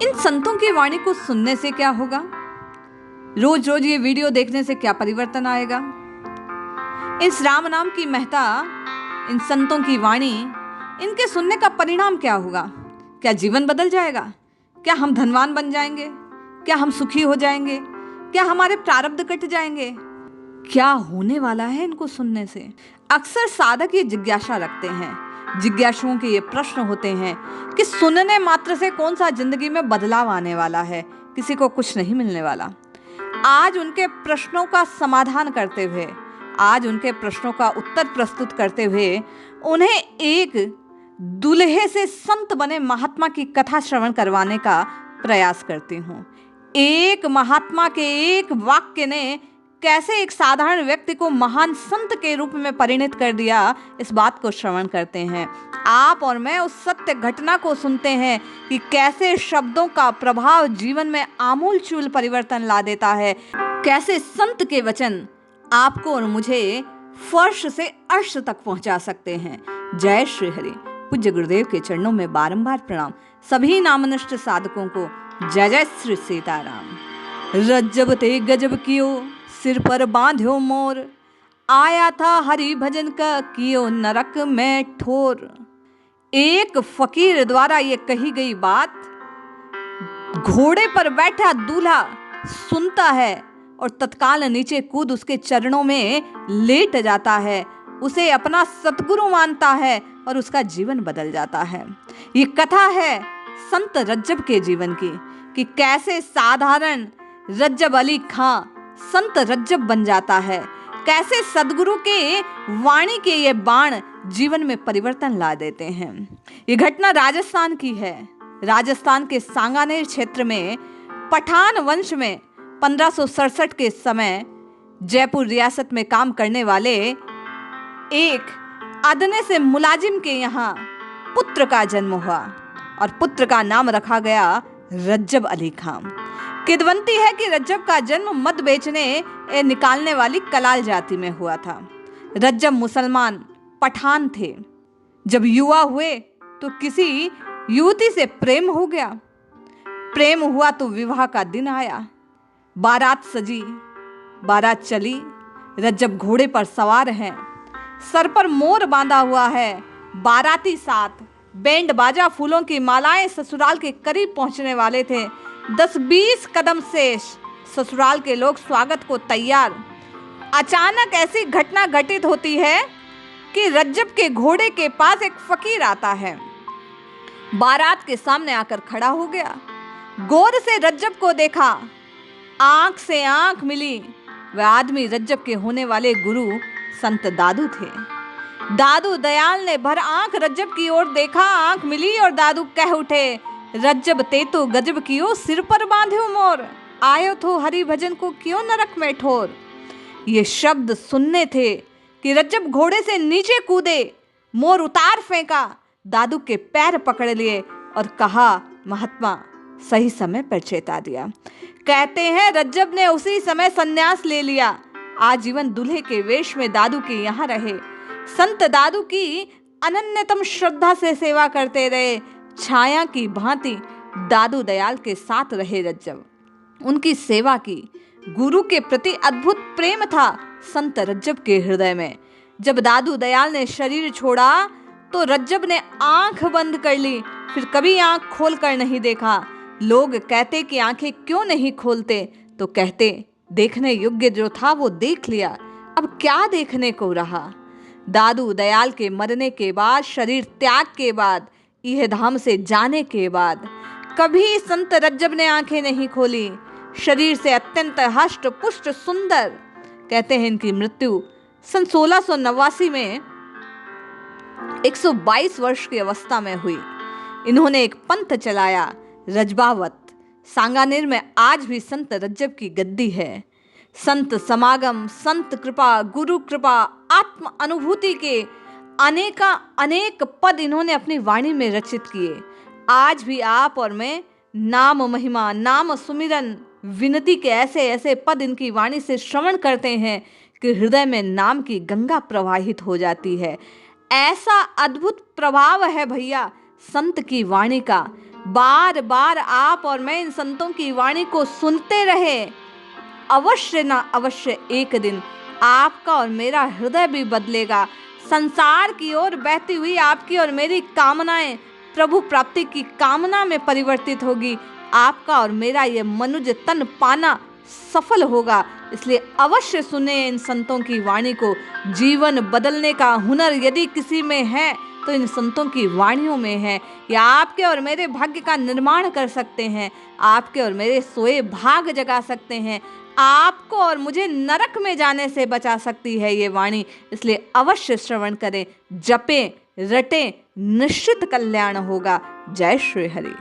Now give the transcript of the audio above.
इन संतों की वाणी को सुनने से क्या होगा? रोज रोज ये वीडियो देखने से क्या परिवर्तन आएगा? इस राम नाम की महता, इन संतों की वाणी, इनके सुनने का परिणाम क्या होगा? क्या जीवन बदल जाएगा? क्या हम धनवान बन जाएंगे? क्या हम सुखी हो जाएंगे? क्या हमारे प्रारब्ध कट जाएंगे? क्या होने वाला है इनको सुनने से? अक्सर साधक ये जिज्ञासा रखते हैं, जिज्ञासुओं के ये प्रश्न होते हैं कि सुनने मात्र से कौन सा जिंदगी में बदलाव आने वाला है? किसी को कुछ नहीं मिलने वाला। आज उनके प्रश्नों का समाधान करते हुए, आज उनके प्रश्नों का उत्तर प्रस्तुत करते हुए उन्हें एक दूल्हे से संत बने महात्मा की कथा श्रवण करवाने का प्रयास करती हूँ। एक महात्मा के एक वाक्य ने कैसे एक साधारण व्यक्ति को महान संत के रूप में परिणत कर दिया, इस बात को श्रवण करते हैं। आप और मैं उस सत्य घटना को सुनते हैं कि कैसे शब्दों का प्रभाव जीवन में आमूलचूल परिवर्तन ला देता है, कैसे संत के वचन आपको और मुझे फर्श से अर्श तक पहुंचा सकते हैं। जय श्री हरि। पूज्य गुरुदेव के चरणों में बारंबार प्रणाम। सभी नामनिष्ठ साधकों को जय जय श्री सीताराम। रज्जब ते गजब कियो, सिर पर बांध्यो मोर, आया था हरि भजन का कियो नरक में ठोर। एक फकीर द्वारा ये कही गई बात घोड़े पर बैठा दूल्हा सुनता है और तत्काल नीचे कूद उसके चरणों में लेट जाता है, उसे अपना सतगुरु मानता है और उसका जीवन बदल जाता है। ये कथा है संत रज्जब के जीवन की, कि कैसे साधारण रज्जब अली खां संत रज्जब बन जाता है, कैसे सदगुरु के वाणी के ये बाण जीवन में परिवर्तन ला देते हैं। ये घटना राजस्थान की है। राजस्थान के सांगानेर क्षेत्र में पठान वंश में 1567 के समय जयपुर रियासत में काम करने वाले एक अदने से मुलाजिम के यहाँ पुत्र का जन्म हुआ और पुत्र का नाम रखा गया रज्जब अली खां। किदवंती है कि रज्जब का जन्म मद बेचने निकालने वाली कलाल जाति में हुआ था। रज्जब मुसलमान पठान थे। जब युवा हुए तो किसी युवती से प्रेम हो गया। प्रेम हुआ तो विवाह का दिन आया। बारात सजी, बारात चली। रज्जब घोड़े पर सवार हैं, सर पर मोर बांधा हुआ है। बाराती साथ बैंड बाजा, फूलों की मालाएं ससुराल के करीब पहुंचने वाले थे। 10-20 कदम से ससुराल के लोग स्वागत को तैयार। अचानक ऐसी घटना घटित होती है कि रज्जब के घोड़े के पास एक फकीर आता है। बारात के सामने आकर खड़ा हो गया। गौर से रज्जब को देखा, आंख से आंख मिली। वह आदमी रज्जब के होने वाले गुरु संत दादू थे। दादू दयाल ने भर आंख रज्जब की ओर देखा, आंख मिली और दादू कह उठे, रज्जब ते तो गजब कियो, सिर पर बांध्यो मोर, आयो थो हरि भजन को क्यों नरक में ठोर। ये शब्द सुनने थे कि रज्जब घोड़े से नीचे कूदे, मोर उतार फेंका, दादू के पैर पकड़ लिए और कहा, महात्मा सही समय पर चेता दिया। कहते हैं रज्जब ने उसी समय संन्यास ले लिया। आजीवन दूल्हे के वेश में दादू के यहाँ रहे। संत दादू की अनन्यतम श्रद्धा से सेवा करते रहे। छाया की भांति दादू दयाल के साथ रहे रज्जब। उनकी सेवा की। गुरु के प्रति अद्भुत प्रेम था संत रज्जब के हृदय में। जब दादू दयाल ने शरीर छोड़ा तो रज्जब ने आंख बंद कर ली, फिर कभी आंख खोल कर नहीं देखा। लोग कहते कि आंखें क्यों नहीं खोलते, तो कहते देखने योग्य जो था वो देख लिया, अब क्या देखने को रहा। दादू दयाल के मरने के बाद, शरीर त्याग के बाद, यह धाम से जाने के बाद कभी संत रज्जब ने आंखें नहीं खोली। शरीर से अत्यंत हष्ट पुष्ट सुंदर। कहते हैं इनकी मृत्यु सन 1689 में 122 वर्ष की अवस्था में हुई। इन्होंने एक पंथ चलाया, रजबावत। सांगानेर में आज भी संत रज्जब की गद्दी है। संत समागम, संत कृपा, गुरु कृपा, आत्म अनुभूति के अनेक पद इन्होंने अपनी वाणी में रचित किए। आज भी आप और मैं नाम महिमा, नाम सुमिरन, विनती के ऐसे ऐसे पद इनकी वाणी से श्रवण करते हैं कि हृदय में नाम की गंगा प्रवाहित हो जाती है। ऐसा अद्भुत प्रभाव है भैया संत की वाणी का। बार बार आप और मैं इन संतों की वाणी को सुनते रहे, अवश्य ना अवश्य एक दिन आपका और मेरा हृदय भी बदलेगा। संसार की ओर बहती हुई आपकी और मेरी कामनाएं प्रभु प्राप्ति की कामना में परिवर्तित होगी। आपका और मेरा ये मनुज तन पाना सफल होगा। इसलिए अवश्य सुने इन संतों की वाणी को। जीवन बदलने का हुनर यदि किसी में है तो इन संतों की वाणियों में है। या आपके और मेरे भाग्य का निर्माण कर सकते हैं, आपके और मेरे सोए भाग जगा सकते हैं, आपको और मुझे नरक में जाने से बचा सकती है ये वाणी। इसलिए अवश्य श्रवण करें, जपें, रटें, निश्चित कल्याण होगा। जय श्री हरि।